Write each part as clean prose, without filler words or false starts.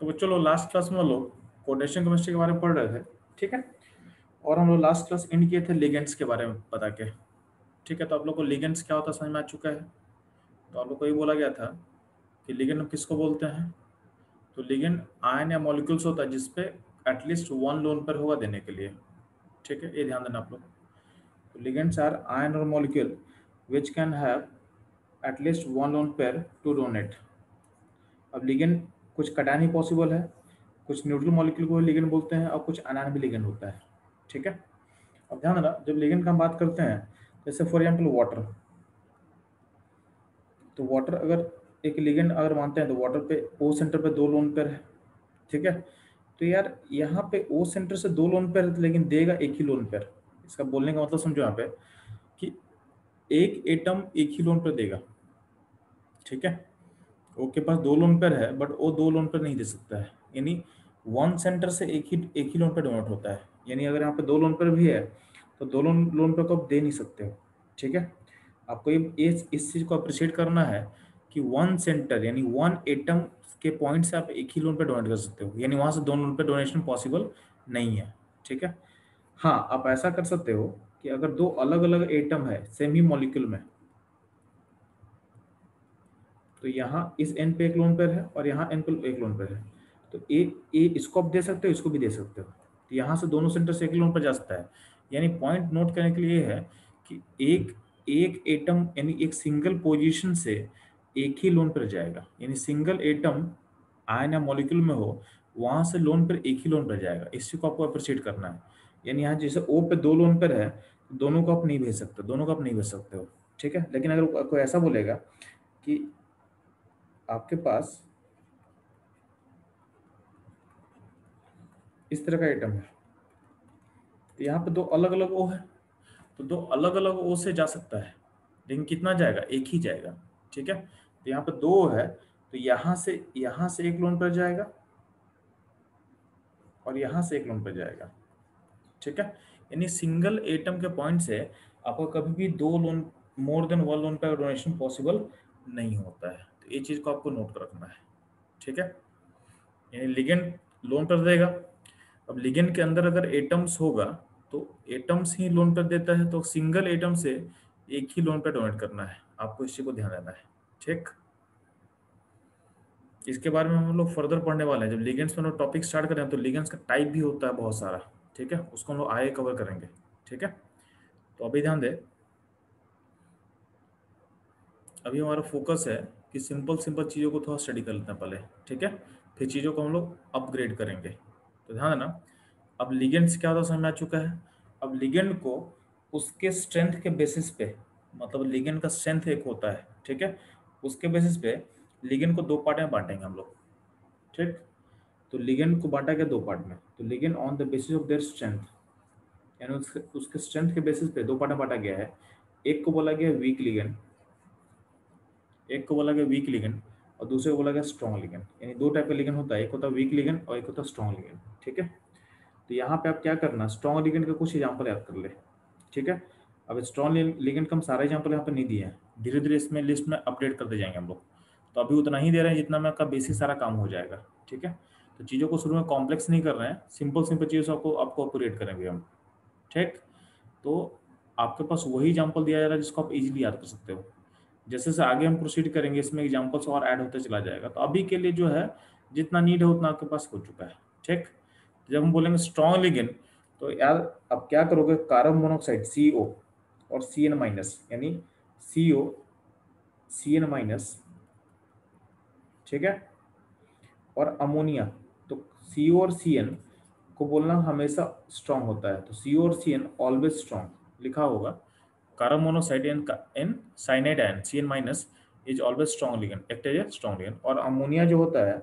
तो बच्चों लोग लास्ट क्लास में हम लोग कोऑर्डिनेशन केमिस्ट्री के बारे में पढ़ रहे थे, ठीक है। और हम लोग लास्ट क्लास एंड किए थे लिगेंड्स के बारे में बता के, ठीक है। तो आप लोग को लिगेंड्स क्या होता है समझ में आ चुका है। तो आप लोग को ये बोला गया था कि लिगेंड हम किसको बोलते हैं। तो लिगेंड आयन या मॉलिक्यूल्स होता है जिसपे एटलीस्ट वन लोन पेयर होगा देने के लिए, ठीक है। ये ध्यान देना आप लोग। तो लिगेंड्स आर आयन और molecule which can have at least one lone pair to donate. अब लिगेंड कुछ कटान ही पॉसिबल है, कुछ न्यूट्रल मॉलिक्यूल को लिगेंड बोलते हैं और कुछ अनायन भी लिगेंड होता है, ठीक है। अब ध्यान देना, जब लिगेंड की हम बात करते हैं, जैसे फॉर एग्जाम्पल वाटर, तो वाटर अगर एक लिगेंड अगर मानते हैं तो वाटर पे ओ सेंटर पे दो लोन पेयर है, ठीक है। तो यार यहाँ पे ओ सेंटर से दो लोन पेयर है, लेकिन देगा एक ही लोन पेयर। इसका बोलने का मतलब समझो यहाँ पे कि एक एटम एक ही लोन पेयर देगा, ठीक है। ओ के पास दो लोन पेयर है बट वो दो लोन पेयर नहीं दे सकता है, यानी वन सेंटर से एक ही लोन पेयर डोनेट होता है। यानी अगर यहाँ पे दो लोन पेयर भी है तो दो लोन पेयर को आप दे नहीं सकते हो, ठीक है। आपको ये इस चीज को अप्रिशिएट करना है कि वन सेंटर यानी वन एटम के पॉइंट से आप एक ही लोन पे डोनेट कर सकते हो, यानी वहां से दो लोन पे डोनेशन पॉसिबल नहीं है, ठीक है। हाँ, आप ऐसा कर सकते हो कि अगर दो अलग अलग एटम है सेम ही मॉलिक्यूल में, तो यहाँ इस एन पे एक लोन पेयर है और यहाँ एन पे एक लोन पेयर है, तो ए इसको आप दे सकते हो, इसको भी दे सकते हो। तो यहाँ से दोनों सेंटर से एक लोन पर जा सकता है। यानी पॉइंट नोट करने के लिए है कि एक एक एटम यानी एक सिंगल पोजीशन से एक ही लोन पर जाएगा, यानी सिंगल एटम आयन या मॉलिक्यूल में हो वहां से लोन पर एक ही लोन पर जाएगा। इसी को आपको अप्रिशिएट करना है। यानी यहाँ जैसे ओ पे दो लोन पर है, दोनों को आप नहीं भेज सकते, दोनों को आप नहीं भेज सकते हो, ठीक है। लेकिन अगर कोई ऐसा बोलेगा कि आपके पास इस तरह का आइटम है, तो यहाँ पे दो अलग अलग ओ है, तो दो अलग अलग ओ से जा सकता है, लेकिन कितना जाएगा, एक ही जाएगा, ठीक है। तो यहाँ पे दो O है, तो यहाँ से एक लोन पर जाएगा और यहाँ से एक लोन पर जाएगा, ठीक है। यानी सिंगल एटम के पॉइंट से आपको कभी भी दो loan more than one loan पर डोनेशन पॉसिबल नहीं होता है। तो ये चीज को आपको नोट कर रखना है, ठीक है। यानी लिगेंड लोन पर देगा। अब लिगेंड के अंदर अगर एटम्स होगा तो एटम्स ही लोन पर देता है, तो सिंगल एटम से एक ही लोन पर डोनेट करना है, आपको इस चीज को ध्यान देना है, ठीक। इसके बारे में हम लोग फर्दर पढ़ने वाले हैं। जब लिगेंड्स में हम लोग टॉपिक स्टार्ट करें तो लिगेंड्स का टाइप भी होता है बहुत सारा, ठीक है, उसको हम लोग आगे कवर करेंगे, ठीक है। तो अभी ध्यान दे, अभी हमारा फोकस है कि सिंपल सिंपल चीज़ों को थोड़ा स्टडी कर लेते हैं पहले, ठीक है, फिर चीज़ों को हम लोग अपग्रेड करेंगे। तो ध्यान देना, अब लिगेंड्स क्या होता है समझ में आ चुका है। अब लिगेंड को उसके स्ट्रेंथ के बेसिस पे, मतलब लिगेंड का स्ट्रेंथ एक होता है, ठीक है, उसके बेसिस पे लिगेंड को दो पार्ट में बांटेंगे हम लोग, ठीक। तो लिगेंड को बांटा गया दो पार्ट में, तो ligand on the basis of their strength, यानी उसके उसके स्ट्रेंथ के बेसिस पे दो पार्ट में बांटा गया है। एक को बोला गया वीक लिगेंड, एक को बोला गया वीक लिगेंड और दूसरे को बोला गया स्ट्रॉन्ग लिगेंड। यानी दो टाइप का लिगेंड होता है, एक होता है वीक लिगेंड और एक होता है स्ट्रॉन्ग लिगेंड, ठीक है। तो यहाँ पे आप क्या करना, स्ट्रॉन्ग लिगेंड का कुछ एग्जांपल याद कर ले, ठीक है। अब स्ट्रॉन्ग लिगेंड का हम सारे एग्जांपल यहाँ पे नहीं दिए हैं, धीरे धीरे इसमें लिस्ट में अपडेट करते जाएंगे हम लोग। तो अभी उतना ही दे रहे हैं जितना में आपका बेसिक सारा काम हो जाएगा, ठीक है। तो चीज़ों को शुरू में कॉम्प्लेक्स नहीं कर रहे हैं, सिंपल सिंपल चीज़ों से आपको आपको ऑपरेट करेंगे हम, ठीक। तो आपके पास वही एग्जांपल दिया जा रहा है जिसको आप इजीली याद कर सकते हो। जैसे जैसे आगे हम प्रोसीड करेंगे इसमें एग्जांपल्स और ऐड होते चला जाएगा। तो अभी के लिए जो है जितना नीड है उतना आपके पास हो चुका है, ठीक। जब हम बोलेंगे स्ट्रॉन्ग लिगेंड, तो यार अब क्या करोगे, कार्बन मोनोऑक्साइड CO और CN माइनस, यानी CO CN माइनस, ठीक है, और अमोनिया। तो CO और CN को बोलना हमेशा स्ट्रांग होता है, तो CO और CN ऑलवेज स्ट्रांग लिखा होगा। Carbon monoxide an cyanide ion CN minus is always strong ligand, act as a strong ligand. और अमोनिया जो होता है,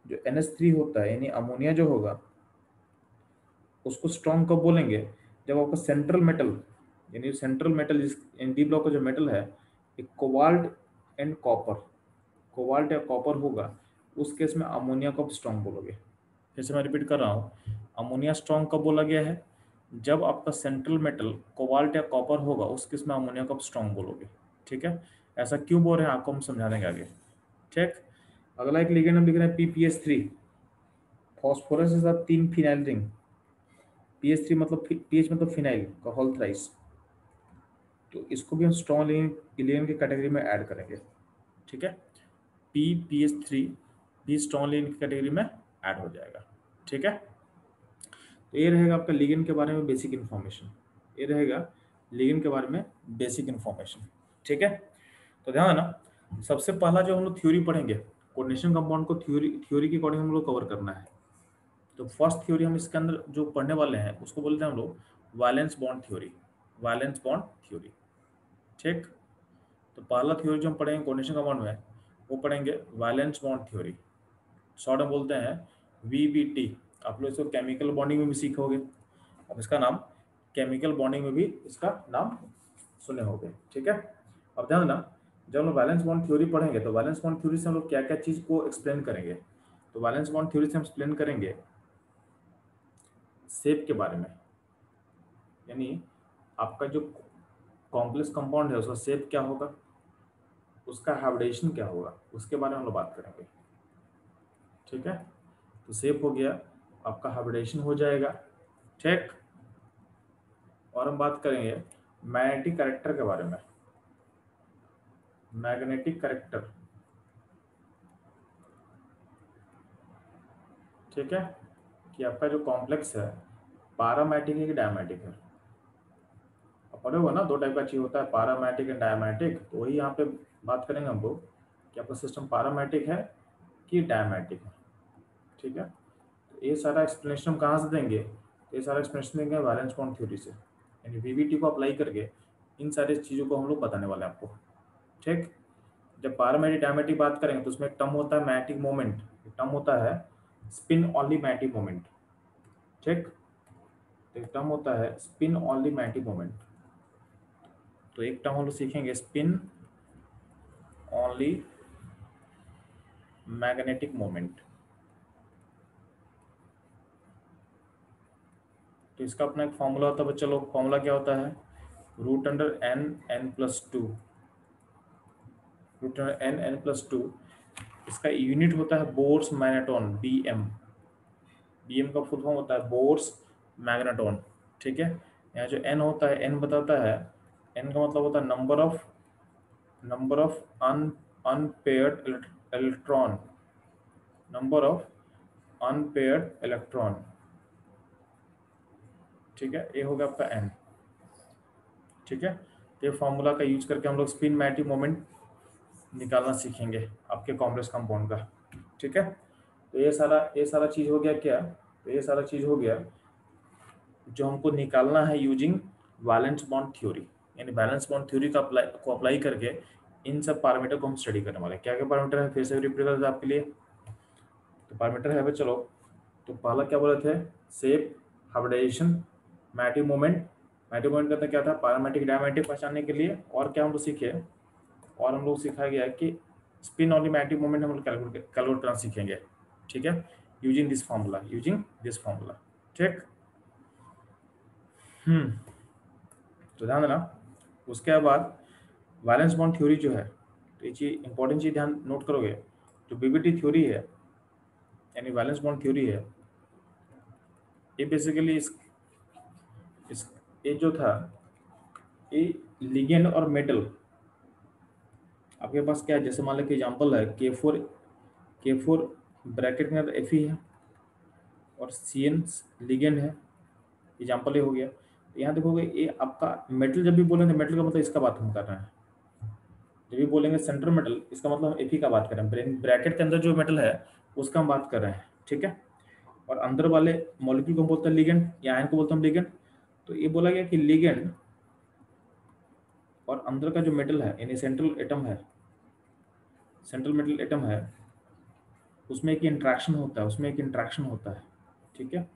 जो NH3 होता है, यानी अमोनिया जो होगा उसको स्ट्रांग कब बोलेंगे, जब आपका सेंट्रल मेटल, यानी सेंट्रल मेटल जिस डी ब्लॉक का जो मेटल है, एक कोबाल्ट एंड कॉपर, कोबाल्ट या कॉपर होगा, उस केस में अमोनिया को आप स्ट्रांग बोलोगे। फिर से मैं रिपीट कर रहा हूँ, अमोनिया स्ट्रांग कब बोला गया है, जब आपका सेंट्रल मेटल कोबाल्ट या कॉपर होगा, उस केस में अमोनिया को आप स्ट्रांग बोलोगे, ठीक है। ऐसा क्यों बोल रहे हैं आपको हम समझा देंगे आगे, ठीक। अगला एक लिगेंड हम लिख रहे हैं PPS3, फॉस्फोरस के साथ 3 फिनाइल रिंग, PH3 मतलब PH मतलब फिनाइल का होल थ्राइस, तो इसको भी हम स्ट्रॉन्ग लिगेंड की कैटेगरी में ऐड करेंगे। ठीक है, PPH3 भी स्ट्रॉन्ग लिगेंड की कैटेगरी में ऐड हो जाएगा। ठीक है, तो ये रहेगा आपका लिगेंड के बारे में बेसिक इन्फॉर्मेशन, ये रहेगा लिगेंड के बारे में बेसिक इन्फॉर्मेशन। ठीक है, तो ध्यान देना, सबसे पहला जो हम लोग थ्योरी पढ़ेंगे, कोऑर्डिनेशन कंपाउंड को थ्योरी के अकॉर्डिंग हम लोग कवर करना है। तो फर्स्ट थ्योरी हम इसके अंदर जो पढ़ने वाले हैं उसको बोलते हैं हम लोग valence bond theory, valence bond theory. ठीक, तो पहला थ्योरी जो हम पढ़ेंगे कोऑर्डिनेशन कंपाउंड में वो पढ़ेंगे वैलेंस बॉन्ड थ्योरी, शॉर्ट में बोलते हैं VBT। आप लोग इसको केमिकल बॉन्डिंग में भी सीखोगे, अब इसका नाम केमिकल बॉन्डिंग में भी इसका नाम सुने होंगे। ठीक है, अब ध्यान देना, जब हम लोग वैलेंस बॉन्ड थ्योरी पढ़ेंगे तो वैलेंस बॉन्ड थ्योरी से हम लोग क्या क्या चीज़ को एक्सप्लेन करेंगे। तो वैलेंस बॉन्ड थ्योरी से हम एक्सप्लेन करेंगे शेप के बारे में, यानी आपका जो कॉम्प्लेक्स कंपाउंड है उसका शेप क्या होगा, उसका हाइब्रिडेशन क्या होगा, उसके बारे में हम लोग बात करेंगे। ठीक है, तो शेप हो गया, आपका हाइब्रिडेशन हो जाएगा। ठीक, और हम बात करेंगे मैग्नेटिक कैरेक्टर के बारे में, मैग्नेटिक कैरेक्टर। ठीक है, कि आपका जो कॉम्प्लेक्स है पैरामैटिक है कि डायमैटिक है। अब पढ़े हुआ ना, दो टाइप का चीज होता है, पैरामैटिक एंड डायमैटिक, तो वही यहाँ पे बात करेंगे हम लोग कि आपका सिस्टम पैरामैटिक है कि डायमैटिक है। ठीक है, तो ये सारा एक्सप्लेनेशन हम कहाँ से देंगे, तो ये सारा एक्सप्लेनेशन देंगे वैलेंस बॉन्ड थ्योरी से, यानी VBT को अप्लाई करके इन सारी चीज़ों को हम लोग बताने वाले हैं आपको। ठीक, जब पैरामैटिक डायमैटिक बात करेंगे तो उसमें एक टर्म होता है मैग्नेटिक मोमेंट, एक टर्म होता है स्पिन ऑनली मैग्नेटिक मोमेंट। ठीक, तो एक टर्म होता है स्पिन ऑनली मैग्नेटिक मोमेंट, तो एक टर्म हम लोग सीखेंगे स्पिन ऑनली मैग्नेटिक मोमेंट। तो इसका अपना एक फॉर्मूला होता है बच्चा लोग, फॉर्मूला क्या होता है, √n+2, √n+2, इसका यूनिट होता है बोर्स मैग्नेटॉन, BM का फुल फॉर्म होता है बोर्स मैग्नेटॉन। ठीक है, यहाँ जो n होता है, n बताता है, n का मतलब होता है number of unpaired electron, number of unpaired electron. ठीक है, ये होगा आपका n। ठीक है, तो ये फॉर्मूला का यूज करके हम लोग स्पिन मैग्नेटिक मोमेंट निकालना सीखेंगे आपके कॉम्प्लेक्स कंपाउंड का। ठीक है, तो ये सारा चीज हो गया क्या, तो ये सारा चीज हो गया जो हमको निकालना है यूजिंग वैलेंस बॉन्ड थ्योरी, यानी वैलेंस बॉन्ड थ्योरी का अप्लाई करके इन सब पैरामीटर को हम स्टडी करने वाले हैं। क्या क्या पैरामीटर है फिर से रिपीट कर दें आपके लिए, तो पैरामीटर है भाई चलो, तो पहला क्या बोले थे, shape, hybridization, magnetic moment. Magnetic moment कहते क्या था, पैरामैटिक डायमैटिक पहचानने के लिए, और क्या हम लोग सीखे, और हम लोग सिखाया गया कि स्पिन ऑनली मैग्नेटिक मोमेंट हम लोग कैलकुलेट करना सीखेंगे। ठीक है, यूजिंग दिस फार्मूला। ठीक, तो ध्यान देना, उसके बाद वैलेंस बॉन्ड थ्योरी जो है, तो ये चीज इंपॉर्टेंट चीज ध्यान नोट करोगे, जो BBT थ्योरी है यानी वैलेंस बॉन्ड थ्योरी है, ये बेसिकली इस ये जो था, ये लिगेंड और मेटल आपके पास क्या है, जैसे मान लो कि एग्जाम्पल है K4 ब्रैकेट में Fe है और CN लिगेंड है, एग्जाम्पल ये हो गया। तो यहाँ देखोगे ये आपका मेटल, जब भी बोलेंगे मेटल का मतलब इसका बात हम कर रहे हैं, जब भी बोलेंगे सेंट्रल मेटल इसका मतलब हम Fe का बात कर रहे हैं, ब्रैकेट के अंदर जो मेटल है उसका हम बात कर रहे हैं। ठीक है, और अंदर वाले मॉलिक्यूल को बोलते हैं लिगेंड, या आयन को बोलते हैं लिगेंड। तो ये बोला गया कि लिगेंड और अंदर का जो मेटल है यानी सेंट्रल मेटल एटम है, उसमें एक इंट्रैक्शन होता है। ठीक है,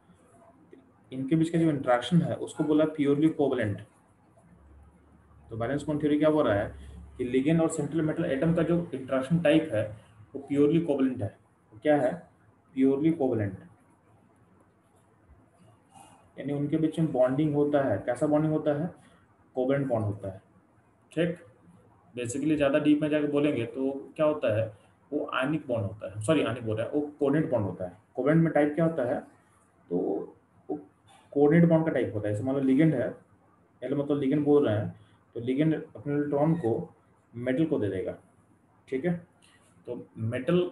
इनके बीच का जो इंट्रैक्शन है उसको बोला प्योरली कोवलेंट। तो वैलेंस बॉन्ड थ्योरी क्या बोल रहा है कि लिगेंड और सेंट्रल मेटल एटम का जो इंट्रैक्शन टाइप है वो प्योरली कोवलेंट है। तो क्या है, प्योरली कोवलेंट, यानी उनके बीच में बॉन्डिंग होता है। कैसा बॉन्डिंग होता है, कोवलेंट बॉन्ड होता है। ठीक, बेसिकली ज़्यादा डीप में जाकर बोलेंगे तो क्या होता है वो आयनिक बॉन्ड होता है, सॉरी आयनिक बोल रहा है, वो कोऑर्डिनेट बॉन्ड होता है। कोवेलेंट में टाइप क्या होता है, तो वो कोऑर्डिनेट बॉन्ड का टाइप होता है। जैसे मान लो लिगेंड है, पहले मतलब लिगेंड बोल रहे हैं, तो लिगेंड अपने इलेक्ट्रॉन को मेटल को दे देगा, ठीक है। तो मेटल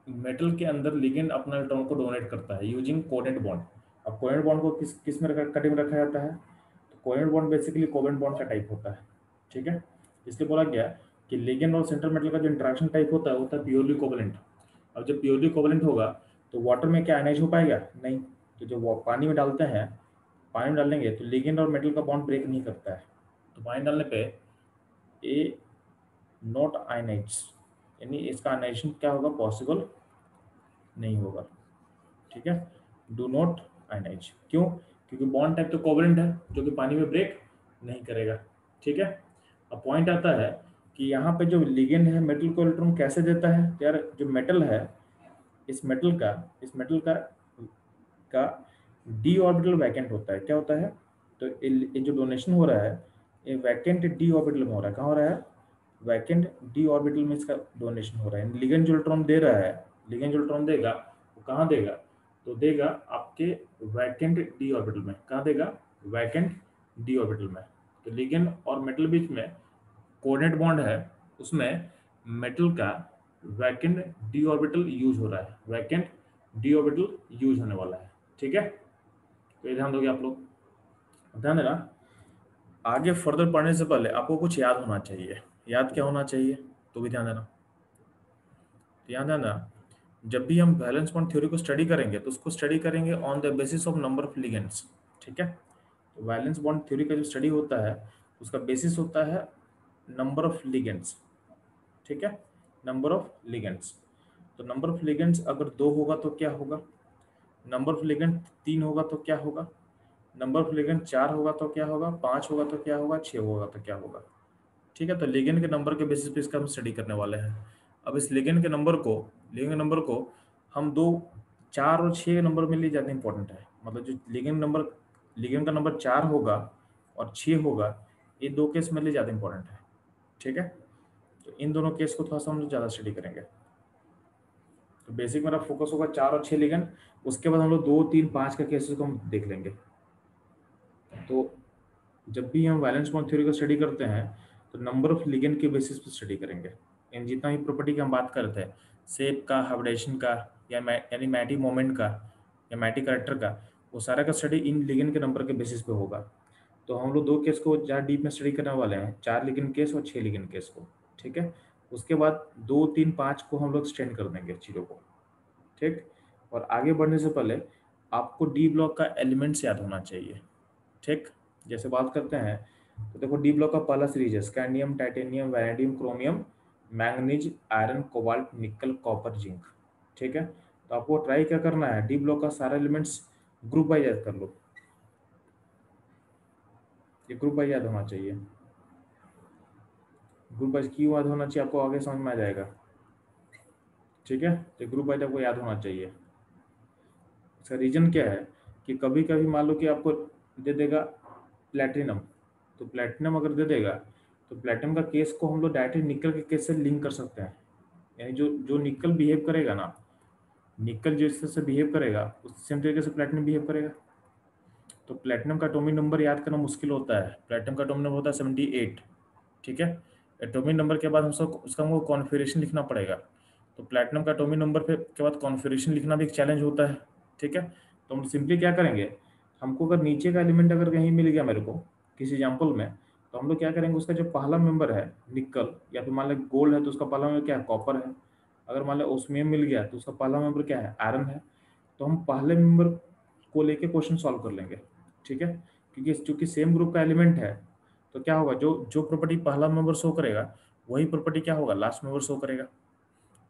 मेटल के अंदर लिगेंड अपना इलेक्ट्रॉन को डोनेट करता है यूजिंग कोवेलेंट बॉन्ड। अब कोवेलेंट बॉन्ड को किस किस में कटिंग रखा जाता है, तो covalent bond basically covalent bond का टाइप होता है, ठीक है। इसलिए बोला गया कि लिगेंड और सेंट्रल मेटल का जो इंटरेक्शन टाइप होता है, वो होता है प्योरली कोवेलेंट। अब जब प्योरली कोवेलेंट होगा तो वाटर में क्या आयनाइज हो पाएगा, नहीं। तो जब वो पानी में डालते हैं, पानी में डालेंगे तो लिगेंड और मेटल का बॉन्ड ब्रेक नहीं करता है, तो पानी डालने पे ए नॉट आयनाइज, यानी इसका आयनाइजेशन क्या होगा, पॉसिबल नहीं होगा, ठीक है। डू नॉट आयनाइज, क्यों, क्योंकि बॉन्ड टाइप तो कोवेलेंट है जो कि पानी में ब्रेक नहीं करेगा, ठीक है। अब पॉइंट आता है कि यहाँ पे जो लिगेंड है मेटल को इलेक्ट्रॉन कैसे देता है, यार जो मेटल है, इस मेटल का डी ऑर्बिटल वैकेंट होता है, क्या होता है, तो ये जो डोनेशन हो रहा है, ये वैकेंट डी ऑर्बिटल में हो रहा है, कहाँ हो रहा है, वैकेंट डी ऑर्बिटल में इसका डोनेशन हो रहा है। लिगेंड जो इलेक्ट्रॉन दे रहा है, लिगेंड जो इलेक्ट्रॉन देगा वो कहाँ देगा, तो देगा आपके वैकेंट डी ऑर्बिटल में, कहाँ देगा, वैकेंट डी ऑर्बिटल में। तो लिगेंड और मेटल बीच में कोऑर्डिनेट बॉन्ड है, उसमें मेटल का वैकेंट डी ऑर्बिटल यूज हो रहा है, वैकेंट डी ऑर्बिटल यूज होने वाला है, ठीक है। तो ये ध्यान दोगे आप लोग, ध्यान देना। आगे फर्दर पढ़ने से पहले आपको कुछ याद होना चाहिए, याद क्या होना चाहिए, तो भी ध्यान देना। ध्यान देना, जब भी हम वैलेंस बॉन्ड थ्योरी को स्टडी करेंगे तो उसको स्टडी करेंगे on the basis of number of ligands, ठीक है। तो वैलेंस बॉन्ड थ्योरी का जो स्टडी होता है उसका बेसिस होता है नंबर ऑफ लिगेंड्स, ठीक है, नंबर ऑफ लिगेंड्स। तो नंबर ऑफ लिगेंड्स अगर 2 होगा तो क्या होगा, नंबर ऑफ लिगेंड 3 होगा तो क्या होगा, नंबर ऑफ लिगेंड 4 होगा तो क्या होगा, 5 होगा तो क्या होगा, 6 होगा तो क्या होगा, ठीक है। तो लिगेंड के नंबर के बेसिस पे इसका हम स्टडी करने वाले हैं। अब इस लिगेंड के नंबर को हम 2, 4 और 6 नंबर में लिए ज़्यादा इंपॉर्टेंट है। मतलब जो लिगेंड का नंबर 4 होगा और 6 होगा, ये 2 केस में लिए ज़्यादा इंपॉर्टेंट है, ठीक है। तो इन दोनों केस को थोड़ा सा हम लोग ज़्यादा स्टडी करेंगे। तो बेसिक मेरा फोकस होगा 4 और 6 लिगेंड, उसके बाद हम लोग 2, 3, 5 का केसेस को हम देख लेंगे। तो जब भी हम वैलेंस बॉन्ड थ्योरी को स्टडी करते हैं तो नंबर ऑफ लिगेंड के बेसिस पे स्टडी करेंगे। इन जितना भी प्रॉपर्टी की हम बात करते हैं, शेप का, हाइब्रिडेशन का, यानी मैटी मोमेंट का या मैटी करेक्टर का, वो सारा का स्टडी इन लिगेंड के नंबर के बेसिस पे होगा। तो हम लोग 2 केस को ज़्यादा डीप में स्टडी करने वाले हैं, 4 लिगेंड केस और 6 लिगेंड केस को, ठीक है। उसके बाद 2, 3, 5 को हम लोग स्टैंड कर देंगे चीज़ों को, ठीक। और आगे बढ़ने से पहले आपको डी ब्लॉक का एलिमेंट्स याद होना चाहिए, ठीक। जैसे बात करते हैं तो देखो डी ब्लॉक का पहला सीरीज है scandium, titanium, vanadium, chromium, manganese, iron, cobalt, निकल, कॉपर, जिंक, ठीक है। तो आपको ट्राई क्या करना है, डी ब्लॉक का सारा एलिमेंट्स ग्रुप वाइज याद कर लो, ये ग्रुप वाइज याद होना चाहिए। ग्रुप वाइज क्यों याद होना चाहिए आपको आगे समझ में आ जाएगा, ठीक है। तो ग्रुप वाइज आपको याद होना चाहिए। इसका रीजन क्या है कि कभी कभी मान लो कि आपको दे देगा प्लेटिनम, तो प्लेटिनम अगर दे देगा तो प्लेटिनम का केस को हम लोग डायरेक्टली निकल के केस से लिंक कर सकते हैं। यानी जो जो निकल बिहेव करेगा ना, निकल जिस तरह से बिहेव करेगा उस सेम तरीके से प्लेटिनम बिहेव करेगा। तो प्लेटिनम का एटॉमिक नंबर याद करना मुश्किल होता है, प्लेटिनम का एटॉमिक नंबर होता है 78, ठीक है। एटॉमिक नंबर के बाद हम सब उसका हमको कॉन्फिगरेशन लिखना पड़ेगा। तो प्लेटिनम का एटॉमिक नंबर के बाद कॉन्फिगरेशन लिखना भी एक चैलेंज होता है, ठीक है। तो हम सिंपली क्या करेंगे, हमको अगर नीचे का एलिमेंट अगर कहीं मिल गया मेरे को किसी एग्जाम्पल में, तो हम लोग क्या करेंगे, उसका जो पहला मेंबर है निकल, या फिर मान लो गोल्ड है तो उसका पहला मेंबर क्या है, कॉपर है। अगर मान लो उसमें मिल गया तो उसका पहला मेंबर क्या है, आयरन है। तो हम पहले मेंबर को लेके क्वेश्चन सॉल्व कर लेंगे, ठीक है। क्योंकि चूंकि सेम ग्रुप का एलिमेंट है तो क्या होगा, जो जो प्रॉपर्टी पहला मेंबर शो करेगा वही प्रॉपर्टी क्या होगा, लास्ट मेंबर शो करेगा।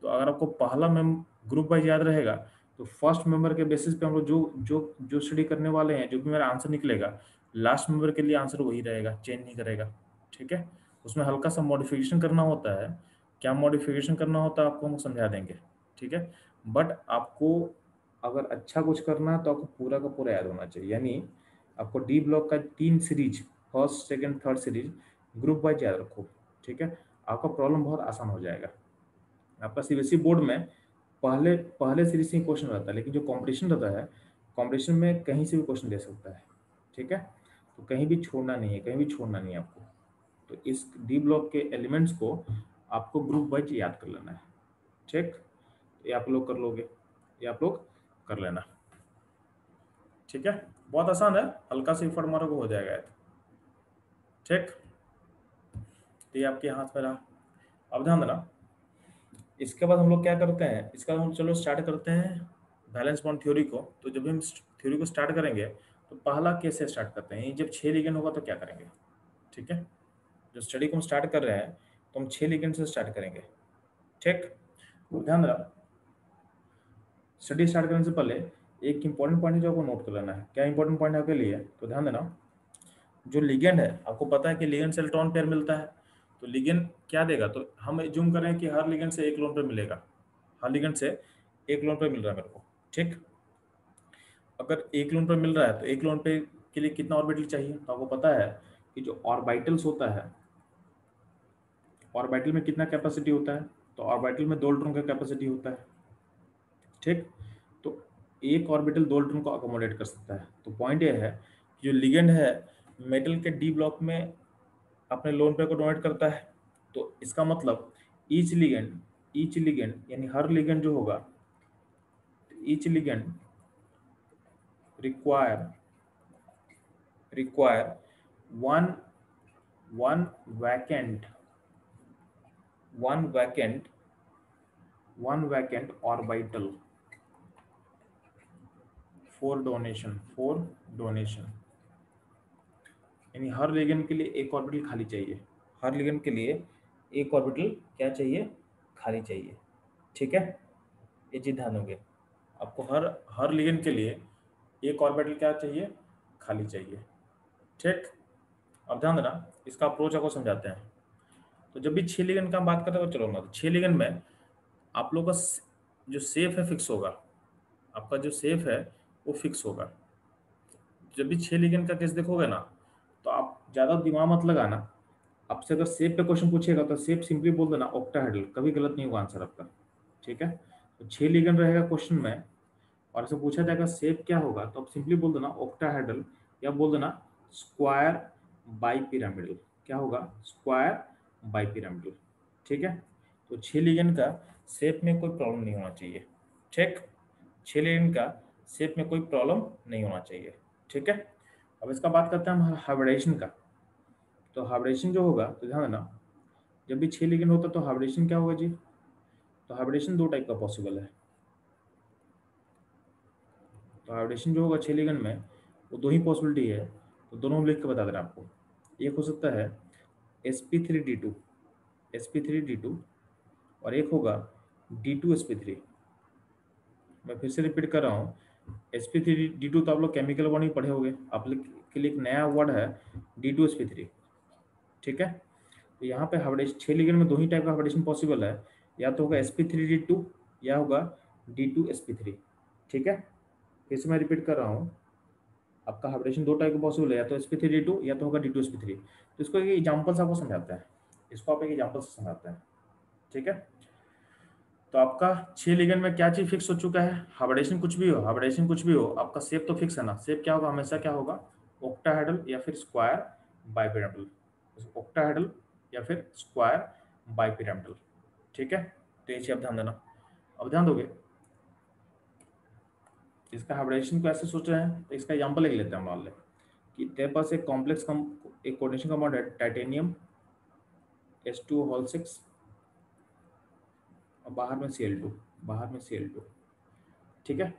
तो अगर आपको पहला ग्रुप वाइज याद रहेगा तो फर्स्ट मेंबर के बेसिस पे हम लोग जो जो जो स्टडी करने वाले हैं, जो भी मेरा आंसर निकलेगा लास्ट मेंबर के लिए आंसर वही रहेगा, चेंज नहीं करेगा, ठीक है। उसमें हल्का सा मॉडिफिकेशन करना होता है, क्या मॉडिफिकेशन करना होता है आपको हम समझा देंगे, ठीक है। बट आपको अगर अच्छा कुछ करना है तो आपको पूरा का पूरा याद होना चाहिए। यानी आपको डी ब्लॉक का 3 series, first, second, third series group wise याद रखो, ठीक है। आपका प्रॉब्लम बहुत आसान हो जाएगा। आपका सीबीएसई बोर्ड में पहले पहले सीरीज से क्वेश्चन रहता है, लेकिन जो कंपटीशन रहता है, कंपटीशन में कहीं से भी क्वेश्चन दे सकता है। ठीक है, तो कहीं भी छोड़ना नहीं है, कहीं भी छोड़ना नहीं है आपको। तो इस डी ब्लॉक के एलिमेंट्स को आपको ग्रुप वाइज याद कर लेना है। ठीक, ये आप लोग कर लोगे, ये आप लोग कर लेना। ठीक है, बहुत आसान है, हल्का से फट मारोगे हो जाएगा ये तो। ठीक, तो ये आपके हाथ में रहा। अब ध्यान देना, इसके बाद हम लोग क्या करते हैं, इसका हम चलो स्टार्ट करते हैं बैलेंस बॉन्ड थ्योरी को। तो जब भी हम थ्योरी को स्टार्ट करेंगे तो पहला कैसे स्टार्ट करते हैं, जब 6 लिगेंड होगा तो क्या करेंगे। ठीक है, जो स्टडी को हम स्टार्ट कर रहे हैं तो हम 6 लिगेंड से स्टार्ट करेंगे। ठीक, ध्यान रहा, स्टडी स्टार्ट करने से पहले एक इंपॉर्टेंट पॉइंट जो आपको नोट कर लेना है। क्या इंपॉर्टेंट पॉइंट आपके लिए, तो ध्यान देना, जो लिगेंड है आपको पता है कि लिगेंड से इलेक्ट्रॉन पेयर मिलता है। तो लिगेंड क्या देगा, तो हम एज्यूम करें कि हर लिगेंड से एक लोन पेयर मिलेगा, हर लिगेंड से एक लोन पेयर मिल रहा है मेरे को। ठीक, अगर एक लोन पेयर मिल रहा है तो एक लोन पेयर के लिए कितना ऑर्बिटल चाहिए, तो आपको पता है कि जो ऑर्बिटल्स होता है, ऑर्बिटल में कितना कैपेसिटी होता है, तो ऑर्बिटल में 2 इलेक्ट्रॉन का कैपेसिटी होता है। ठीक, तो एक ऑर्बिटल 2 इलेक्ट्रॉन को अकोमोडेट कर सकता है। तो पॉइंट ये है कि जो लिगेंड है मेटल के डी ब्लॉक में अपने लोन पेयर को डोनेट करता है। तो इसका मतलब ईच लिगेंड यानी हर लिगेंड जो होगा, each ligand require one one vacant one vacant one vacant orbital for donation. यानी हर लिगेंड के लिए एक ऑर्बिटल खाली चाहिए, हर लिगेंड के लिए एक ऑर्बिटल क्या चाहिए, खाली चाहिए। ठीक है, ये चीज ध्यान दोगे, आपको हर हर लिगेंड के लिए एक ऑर्बिटल क्या चाहिए, खाली चाहिए। ठीक, अब ध्यान देना, इसका अप्रोच आपको समझाते हैं। तो जब भी 6 लिगेंड का हम बात करते हैं तो चलो ना, 6 लिगेंड में आप लोग का जो सेफ है फिक्स होगा, आपका जो सेफ है वो फिक्स होगा। जब भी 6 लिगेंड का केस देखोगे ना, तो आप ज़्यादा दिमाग मत लगाना। आपसे अगर सेफ पे क्वेश्चन पूछेगा तो सेफ सिंपली बोल देना ऑक्टाहेड्रल, कभी गलत नहीं होगा आंसर आपका। ठीक है, तो 6 लिगेंड रहेगा क्वेश्चन में, और ऐसे पूछा जाएगा सेफ क्या होगा, तो आप सिंपली बोल देना ऑक्टाहेड्रल, या बोल देना स्क्वायर बाइपिरामिडल। क्या होगा, स्क्वायर बाइपिरामिडल। ठीक है, तो 6 लिगेंड का शेप में कोई प्रॉब्लम नहीं होना चाहिए। ठीक, 6 लिगेंड का शेप में कोई प्रॉब्लम नहीं होना चाहिए। ठीक है, अब इसका बात करते हैं हम हाइब्रिडेशन का। तो हाइब्रिडेशन जो होगा, तो ध्यान देना, जब भी 6 लिगेंड होता है तो हाइब्रिडेशन क्या होगा जी, तो हाइब्रिडेशन 2 टाइप का पॉसिबल है। तो हाइब्रिडेशन जो होगा 6 लिगेंड में वो 2 ही पॉसिबिलिटी है, तो दोनों हम लिख के बता दे रहे हैं आपको। एक हो सकता है sp3d2 sp3d2, और एक होगा d2sp3। मैं फिर से रिपीट कर रहा हूँ, sp3d2 तो आप लोग केमिकल बॉन्डिंग पढ़े होंगे, आप लोग के लिए एक नया वर्ड है d2sp3। ठीक है, तो यहाँ पे हाइब्रिडेशन 6 लिगेंड में 2 ही टाइप का हाइब्रिडेशन पॉसिबल है, या तो होगा sp3d2 या होगा d2sp3। ठीक है, फिर से मैं रिपीट कर रहा हूँ, आपका हाइब्रिडेशन 2 टाइप का पॉसिबल है, या तो sp3d2 या तो होगा d2sp3। तो इसको एक एग्जाम्पल से आपको समझाते हैं, इसको आप एक एग्जाम्पल से समझाते हैं। ठीक है, तो आपका 6 लिगेंड में क्या चीज फिक्स हो चुका है, हाइब्रिडेशन कुछ भी हो, हाइब्रिडेशन कुछ भी हो, आपका शेप तो फिक्स है ना। शेप क्या होगा, हमेशा क्या होगा, ऑक्टाहेड्रल या फिर स्क्वायर बाइपिरामिडल, ऑक्टाहेड्रल या फिर स्क्वायर बाइपिरामिडल। ठीक है, तो ये चीज आप ध्यान देना। अब ध्यान दोगे, इसका हाइब्रिडेशन को ऐसे सोच रहे हैं, तो इसका एग्जाम्पल ले लेते हैं। मान लें कि तेरे पास एक कॉम्प्लेक्स एक कोऑर्डिनेशन कंपाउंड है टाइटेनियम H2O6, और बाहर में Cl2। ठीक है,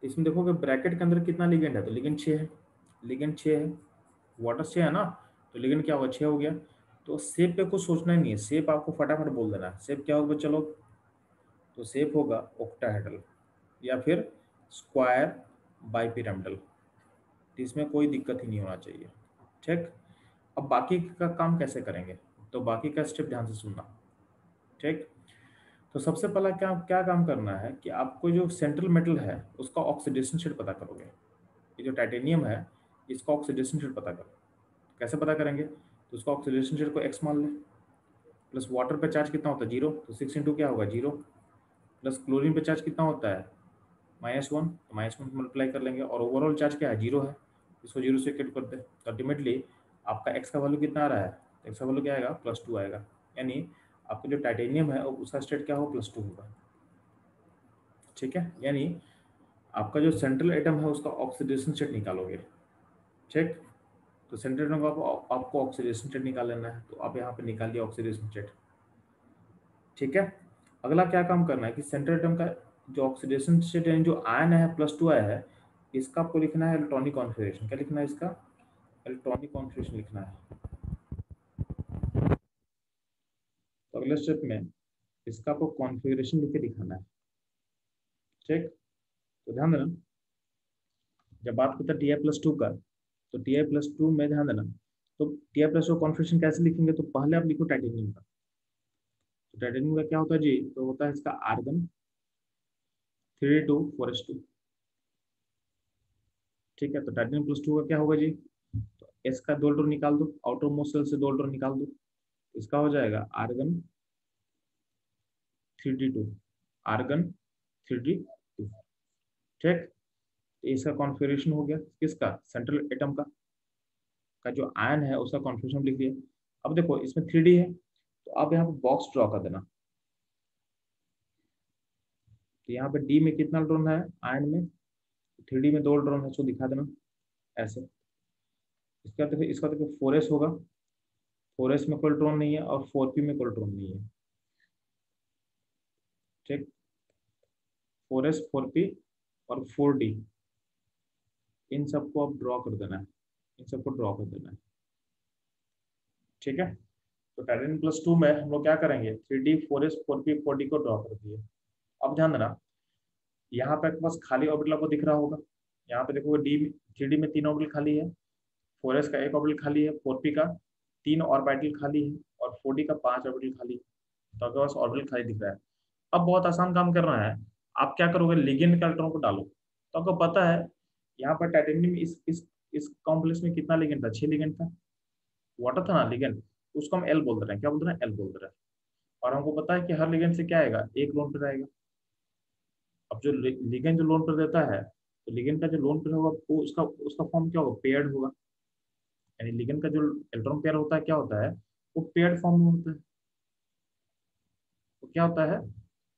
इसमें देखोगे ब्रैकेट के अंदर कितना लिगेंड है, तो लिगेंड 6 है, लिगेंड 6 है, वाटर 6 है ना, तो लिगेंड क्या होगा, 6 हो गया। तो सेप पे कुछ सोचना ही नहीं है, सेप आपको फटाफट बोल देना है। सेप क्या होगा, चलो, तो सेप होगा ऑक्टाहेड्रल या फिर स्क्वायर बाइपिरामिडल। तो इसमें कोई दिक्कत ही नहीं होना चाहिए। ठीक, अब बाकी का काम कैसे करेंगे, तो बाकी का स्टेप ध्यान से सुनना। ठीक, तो सबसे पहला क्या क्या काम करना है कि आपको जो सेंट्रल मेटल है उसका ऑक्सीडेशन स्टेट पता करोगे। ये जो टाइटेनियम है इसका ऑक्सीडेशन स्टेट पता करो। कैसे पता करेंगे, तो उसका ऑक्सीडेशन स्टेट को एक्स मान लें। प्लस वाटर पे चार्ज कितना होता है 0, तो 6 इंटू क्या होगा 0, प्लस क्लोरीन पे चार्ज कितना होता है -1, तो -1 मल्टीप्लाई कर लेंगे, और ओवरऑल चार्ज क्या है 0 है, इसको 0 से कट करते हैं, तो अल्टीमेटली आपका x का वैल्यू कितना आ रहा है, x का वैल्यू क्या आएगा +2 आएगा, यानी आपका जो टाइटेनियम है उसका स्टेट क्या हो +2 होगा। ठीक है, यानी आपका जो सेंट्रल एटम है उसका ऑक्सीडेशन स्टेट निकालोगे। ठीक, तो सेंट्रल एटम का आपको ऑक्सीडेशन स्टेट निकाल लेना है, तो आप यहाँ पे निकालिए ऑक्सीडेशन स्टेट। ठीक है, अगला क्या काम करना है कि सेंट्रल एटम का जो ऑक्सीडेशन स्टेट यानी जो आयन है +2 आया है, इसका आपको लिखना है इलेक्ट्रॉनिक कॉन्फ़िगरेशन। क्या लिखना है इसका, इलेक्ट्रॉनिक कॉन्फ़िगरेशन लिखना है। तो अगले स्टेप में इसका आपको कॉन्फ़िगरेशन लिख के दिखाना है। ठीक, तो ध्यान देना, जब बात करते हैं Ti+2 का, तो Ti+2 में ध्यान देना, तो Ti+2 कॉन्फ़िगरेशन कैसे लिखेंगे, तो पहले आप लिखो टाइटेनियम का। तो टाइटेनियम का क्या होता है जी, तो होता है इसका आर्गन 3d2 4s2। ठीक है, तो टाइटेनियम+2 का क्या होगा जी, तो एस का 2 इलेक्ट्रॉन निकाल दो, आउटर मोस्ट शेल से 2 इलेक्ट्रॉन निकाल दो, इसका हो जाएगा आर्गन 3d2, आर्गन 3d2। ठीक, तो इसका कॉन्फ़िगरेशन हो गया किसका, सेंट्रल एटम का जो आयन है उसका कॉन्फ़िगरेशन लिख दिया। अब देखो इसमें 3D है, तो आप यहाँ पे बॉक्स ड्रॉ कर देना। तो यहाँ पे डी में कितना इलेक्ट्रॉन है आयन में, 3D में 2 इलेक्ट्रॉन है, उसको दिखा देना ऐसे। इसका देखो 4s होगा, 4s में कोई इलेक्ट्रॉन नहीं है, और 4p में कोई इलेक्ट्रॉन नहीं है। ठीक, 4s 4p और 4d, इन सबको आप ड्रॉ कर देना है, इन सबको ड्रॉ कर देना है। ठीक है, तो टाइटेनियम+2 में हम लोग क्या करेंगे, 3D 4s 4p 4d को ड्रॉ कर दिए। अब ध्यान देना, यहाँ पे आपके पास खाली ऑर्बिटल आपको दिख रहा होगा, यहाँ पे देखो डी 3D में 3 ऑर्बिटल खाली है, 4s का 1 ऑर्बिटल खाली है, 4p का 3 ऑर्बिटल खाली है, और 4d का 5 ऑर्बिटल खाली है। तो आपके पास ऑर्बिटल खाली दिख रहा है। अब बहुत आसान काम करना है, आप क्या करोगे, लिगेंड का इलेक्ट्रॉन को डालो। तो आपको पता है यहाँ पर टाइटेनियम इस कॉम्प्लेक्स में कितना लिगेंड था, 6 लिगेंड था, वाटर था ना लिगेंड, उसको हम एल बोल रहे हैं, क्या बोल रहे हैं, एल बोल रहे हैं। और हमको पता है कि हर लिगेंड से क्या आएगा, एक लोन पर आएगा। अब जो लिगेंड जो लोन पर देता है, तो लिगेंड का जो लोन पेयर होगा वो उसका उसका फॉर्म क्या होगा, पेयर्ड होगा। यानी लिगेंड का जो इलेक्ट्रॉन पेयर होता है क्या होता है, वो पेयर्ड फॉर्म में होता है। वो क्या होता है,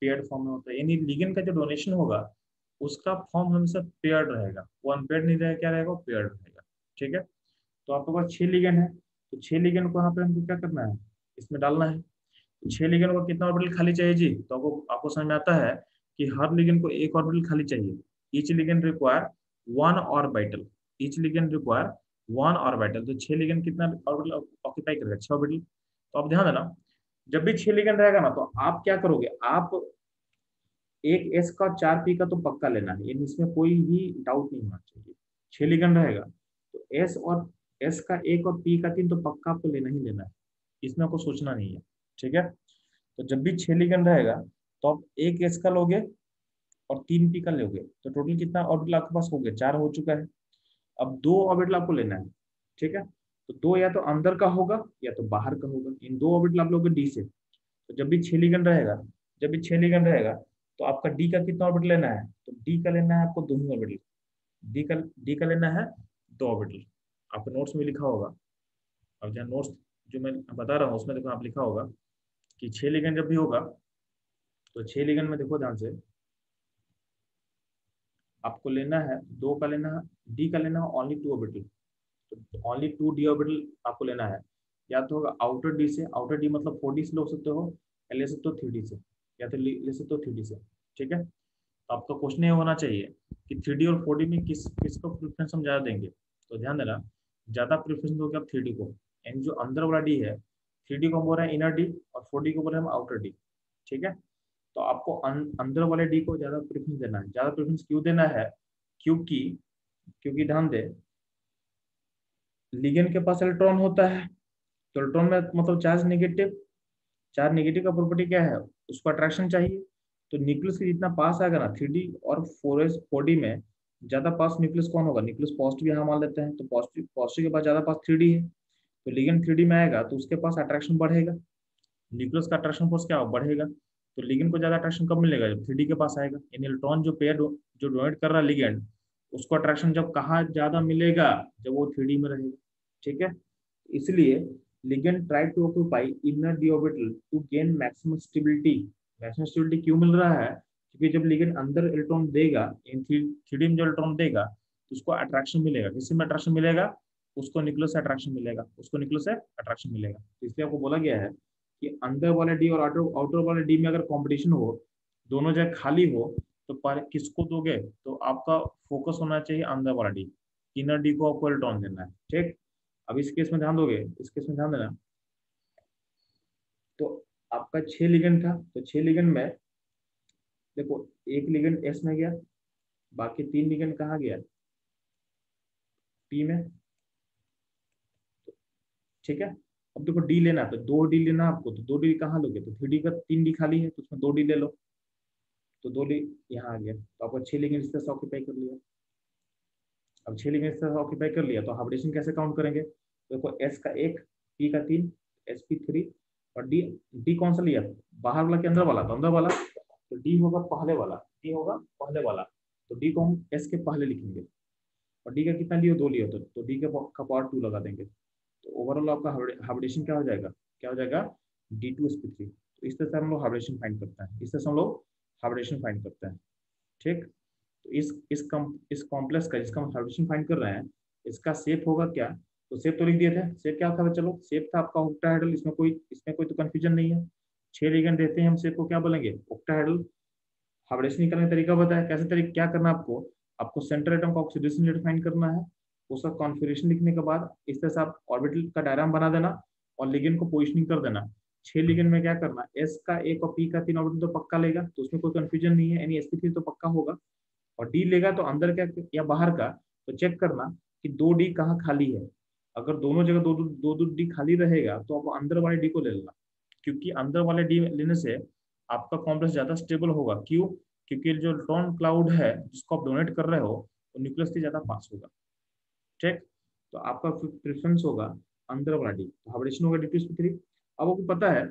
पेयर्ड फॉर्म में होता है, यानी लिगेंड का जो डोनेशन होगा उसका फॉर्म हमेशा पेयर्ड रहेगा, वो अनपेयर्ड नहीं रहेगा, क्या रहेगा, वो पेयर्ड रहेगा। ठीक है, तो आपके पास 6 लिगेंड है, तो 6 लिगेंड को यहाँ पे हमको क्या करना है, इसमें डालना है। तो 6 लिगेंड को कितना ऑर्बिटल खाली चाहिए जी, तो आपको समझ में आता है कि हर लिगेंड को एक ऑर्बिटल खाली चाहिए। Each ligand require 1 orbital, each ligand require 1 orbital. तो 6 लिगेंड कितना ऑर्बिटल ऑक्यूपाई करेगा, 6 ऑर्बिटल। तो आप ध्यान देना, जब भी 6 लिगेंड रहेगा ना, तो आप क्या करोगे, आप एक एस का और 4 पी का तो पक्का लेना है, यानी इसमें कोई भी डाउट नहीं होना चाहिए। 6 लिगेंड रहेगा तो एस का 1 और पी का 3 तो पक्का आपको लेना ही लेना है, इसमें आपको सोचना नहीं है। ठीक है, तो जब भी 6 लिगेंड रहेगा तो आप एक एस का लोगे और 3 पी का लोगे, तो टोटल कितना ऑर्बिटल आपके पास हो गया, 4 हो चुका है। अब 2 ऑर्बिटल आपको लेना है। ठीक है, तो 2 या तो अंदर का होगा या तो बाहर का होगा, इन 2 ऑर्बिटल आप लोगे डी से। तो जब भी 6 लिगेंड रहेगा, जब भी 6 लिगेंड रहेगा, तो आपका डी का कितना ऑर्बिटल लेना है, तो डी का लेना है आपको 2 ही ऑर्बिटल, डी का लेना है 2 ऑर्बिटल। आपको नोट्स में लिखा होगा, अब जहाँ नोट्स जो मैं बता रहा हूँ उसमें देखो आप लिखा होगा कि 6 लिगेंड जब भी होगा, तो 6 लिगेंड में देखो ध्यान से, आपको लेना है 2 का लेना है, डी का लेना है ओनली 2 ऑर्बिटल। तो ओनली 2 डी ऑर्बिटल आपको लेना है, या तो होगा आउटर डी से, आउटर डी मतलब 4D से ले सकते हो, या ले सकते हो 3D से, या तो ले सकते हो 3D से। ठीक है, तो आपका क्वेश्चन ये होना चाहिए कि 3D और 4D में किसको प्रेफरेंस हम ज्यादा देंगे। तो ध्यान देना, ज्यादा प्रेफरेंस दोगे आप 3D को, यानी जो अंदर वाला डी है, 3D को हम बोल रहे हैं इनर डी, और 4D को बोल रहे हैं हम आउटर डी। ठीक है, तो आपको अंदर वाले डी को ज्यादा प्रेफरेंस देना है। ज्यादा प्रेफरेंस क्यों देना है, क्योंकि क्योंकि ध्यान दे, लिगेंड के पास इलेक्ट्रॉन होता है, तो इलेक्ट्रॉन में मतलब चार्ज नेगेटिव, चार्ज नेगेटिव का प्रॉपर्टी क्या है, उसको अट्रैक्शन चाहिए। तो न्यूक्लियस के जितना पास आएगा ना 3D और 4D में, ज्यादा पास न्यूक्लियस कौन होगा, न्यूक्लियस पॉजिटिव यहाँ मान लेते हैं, तो पॉजिटिव पॉजिटिव के पास ज्यादा पास 3D है, तो लिगेंड 3D में आएगा तो उसके पास अट्रैक्शन बढ़ेगा। न्यूक्लियस का अट्रैक्शन फोर्स क्या बढ़ेगा। तो लिगेंड को ज्यादा अट्रैक्शन कब मिलेगा, जब 3D के पास आएगा, यानी इलेक्ट्रॉन जो पेयर जो डोनेट कर रहा है लिगेंड, उसको अट्रैक्शन जब कहाँ ज्यादा मिलेगा, जब वो 3D में रहेगा। ठीक है, इसलिए ligand try to occupy inner d orbital to gain maximum stability. Maximum stability क्यों मिल रहा है, क्योंकि जब लिगेंड अंदर इलेक्ट्रॉन देगा, इन 3D में जो इलेक्ट्रॉन देगा, तो उसको अट्रैक्शन मिलेगा। किसी में अट्रैक्शन मिलेगा, उसको न्यूक्लियस से अट्रैक्शन मिलेगा, उसको न्यूक्लियस से अट्रैक्शन मिलेगा। तो इसलिए आपको बोला गया है कि अंदर वाले डी और आउटर आउटर वाले डी में अगर कंपटीशन हो, दोनों जगह खाली हो, तो किसको दोगे, तो आपका फोकस होना चाहिए अंदर वाला डी, इनर डी को आपको इलेक्ट्रॉन देना है। ठीक, अब इस केस में ध्यान दोगे, इस केस में ध्यान देना। तो आपका 6 लिगेंड था, तो 6 लिगेंड में देखो, एक लिगेंड एस में गया, बाकी 3 लिगेंड कहाँ गया, पी में। ठीक है, अब देखो डी लेना, तो 2 डी लेना आपको, तो 2 डी कहाँ लोगे, तो 3D का 3D खाली है, तो उसमें 2 डी ले लो, तो 2 डी यहाँ आ गया, तो आपको 6 लिगेंड इस तरह से ऑक्यूपाई कर लिया। अब 6 लिगेंड इस तरह से ऑक्यूपाई कर लिया, तो हाइब्रिडेशन कैसे काउंट करेंगे, तो देखो एस का 1, पी का 3, sp3, और डी, डी कौन सा लिया, बाहर वाला के अंदर वाला, तो अंदर वाला, तो डी होगा पहले वाला, डी होगा पहले वाला, तो डी को हम एस के पहले लिखेंगे, और डी का कितना लियो, 2 लियो, तो डी का पावर 2 लगा देंगे, तो ओवरऑल आपका हाइब्रिडेशन क्या हो जाएगा, क्या हो जाएगा, D2sp3। तो इस तरह से हम लोग हाइब्रिडेशन फाइंड करते हैं, इस तरह से हम लोग हाइब्रिडेशन फाइंड करते हैं। ठीक, तो इस कॉम्प्लेक्स का जिसका हम हाइब्रिडेशन फाइंड कर रहे हैं, इसका शेप होगा क्या, तो शेप तो लिख दिए थे, शेप क्या था, चलो शेप था आपका ऑक्टाहेड्रल, इसमें कोई तो कंफ्यूजन नहीं है। 6 लिगेंड देते हैं, हम शेप को क्या बोलेंगे, ऑक्टाहेड्रल। हाइब्रिडेशन निकालने का तरीका बताया, कैसे तरीका, क्या करना आपको, आपको सेंट्रल एटम का ऑक्सीडेशन रेट फाइंड करना है, उसका कॉन्फ़िगरेशन लिखने के बाद इस तरह से आप ऑर्बिटल का डायग्राम बना देना, और लिगेंड को पोजिशनिंग कर देना। 6 लिगेंड में क्या करना, एस का 1 और पी का 3 ऑर्बिटल तो पक्का लेगा, तो उसमें कोई कंफ्यूजन नहीं है, यानी sp3 तो पक्का होगा, और डी लेगा तो अंदर क्या या बाहर का, तो चेक करना कि 2 डी कहाँ खाली है। अगर दोनों जगह दो दो दो डी खाली रहेगा, तो आप अंदर वाले डी को ले लेना, क्योंकि अंदर वाले डी लेने से आपका कॉम्प्लेक्स ज्यादा स्टेबल होगा। क्यों, क्योंकि जो इलेक्ट्रॉन क्लाउड है जिसको आप डोनेट कर रहे हो, वो न्यूक्लियस से ज्यादा पास होगा। ठीक, तो आपका प्रेफरेंस होगा अंदर वाला डी, तो हाइब्रिडेशन होगा D2sp3। अब आपको पता है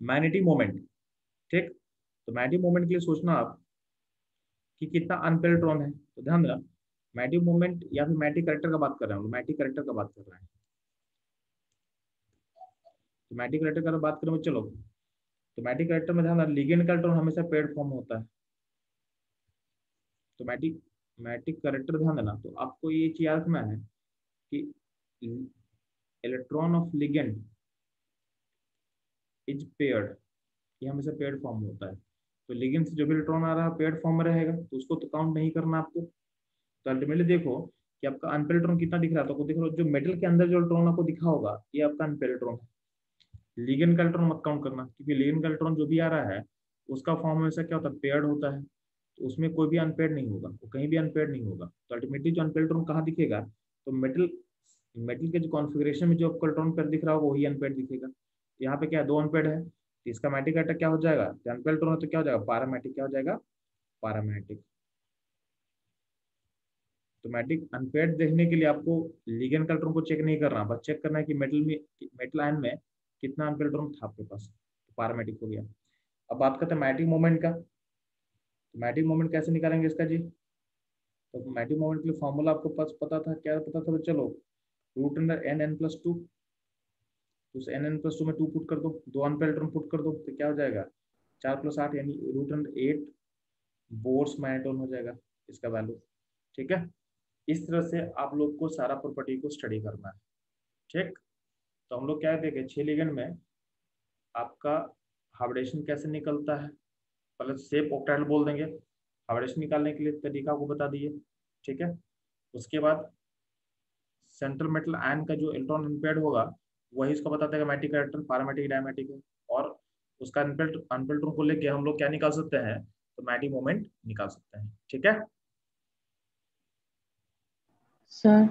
मैग्नेटिक मोमेंट। ठीक, तो मैग्नेटिक मोमेंट के लिए सोचना आप कि कितना अनपेयर्ड इलेक्ट्रॉन है, तो ध्यान देना, मैग्नेटिक मोमेंट या फिर मैग्नेटिक करैक्टर का बात कर रहे हैं, मैग्नेटिक करैक्टर का बात कर रहे हैं, तो मैग्नेटिक करैक्टर का बात करें, चलो, तो मैग्नेटिक करैक्टर में ध्यान देना, लिगेंड का इलेक्ट्रॉन हमेशा पेयर्ड फॉर्म होता है, तो मैग्नेटिक करैक्टर ध्यान देना, तो आपको ये चीज याद रखना है कि electron of ligand is paired, ये हमेशा पेयर्ड फॉर्म होता है, तो लिगेंड से जो भी इलेक्ट्रॉन आ रहा है पेयर्ड फॉर्म में रहेगा, तो उसको तो काउंट नहीं करना आपको। तो अल्टीमेटली देखो कि आपका अनपेयर्ड इलेक्ट्रॉन कितना दिख रहा है, तो आपको दिख रहा है जो मेटल के अंदर जो इलेक्ट्रॉन आपको दिखा होगा, ये आपका अनपेयर्ड इलेक्ट्रॉन है। लिगेंड का इलेक्ट्रॉन मत काउंट करना, क्योंकि लिगेंड का इलेक्ट्रॉन जो भी आ रहा है, उसका फॉर्म हमेशा क्या होता है, पेयर्ड होता है, तो उसमें कोई भी अनपेयर्ड नहीं होगा, वो कहीं भी अनपेयर्ड नहीं होगा। तो अल्टीमेटली जो अनपेयर्ड इलेक्ट्रॉन कहाँ दिखेगा, तो मेटल मेटल के जो कॉन्फ़िगरेशन में जो आपको इलेक्ट्रॉन पेयर दिख रहा होगा, वही अनपेयर्ड दिखेगा। तो यहाँ पे क्या है, 2 अनपेयर्ड है, तो इसका मैग्नेटिक अटैक क्या हो जाएगा, अनपेयर्ड इलेक्ट्रॉन है तो क्या हो जाएगा, पैरामैग्नेटिक, क्या हो जाएगा, पैरामैग्नेटिक। तो मैग्नेटिक अनपेयर्ड देखने के लिए आपको लिगेंड का इलेक्ट्रॉन को चेक नहीं करना, बस चेक करना है कि मेटल आयन में कितना अनपेयर्ड इलेक्ट्रॉन था आपके पास, तो पैरामैग्नेटिक हो गया। अब बात करते हैं मैग्नेटिक मोमेंट का, तो मैग्नेटिक मोमेंट कैसे निकालेंगे इसका जी, तो मैग्नेटिक मोमेंट के लिए फॉर्मूला आपको पास पता था, क्या पता था, तो चलो, √n+2, उस n+2 में 2 पुट कर दो, 2 अनपेयर्ड इलेक्ट्रॉन पुट कर दो, तो क्या हो जाएगा, 4+8 यानी √8 बोर्स मैग्नेटोन हो जाएगा इसका वैल्यू। ठीक है, इस तरह से आप लोग को सारा प्रॉपर्टी को स्टडी करना है। ठीक, तो हम लोग क्या देखें, 6 लिगेंड में आपका हाइब्रिडेशन कैसे निकलता है, पहले शेप ऑक्टाहेड्रल बोल देंगे, हाइब्रिडेशन निकालने के लिए तरीका को बता दिए। ठीक है, उसके बाद सेंट्रल मेटल आयन का जो इलेक्ट्रॉन अनपेयर्ड होगा, वही इसको बताता है मैग्नेटिक कैरेक्टर, पैरामैग्नेटिक, डायमैग्नेटिक है, और उसका अनपेयर्ड को लेके हम लोग क्या निकाल सकते हैं, तो मैग्नेटिक मोमेंट निकाल सकते हैं। ठीक है सर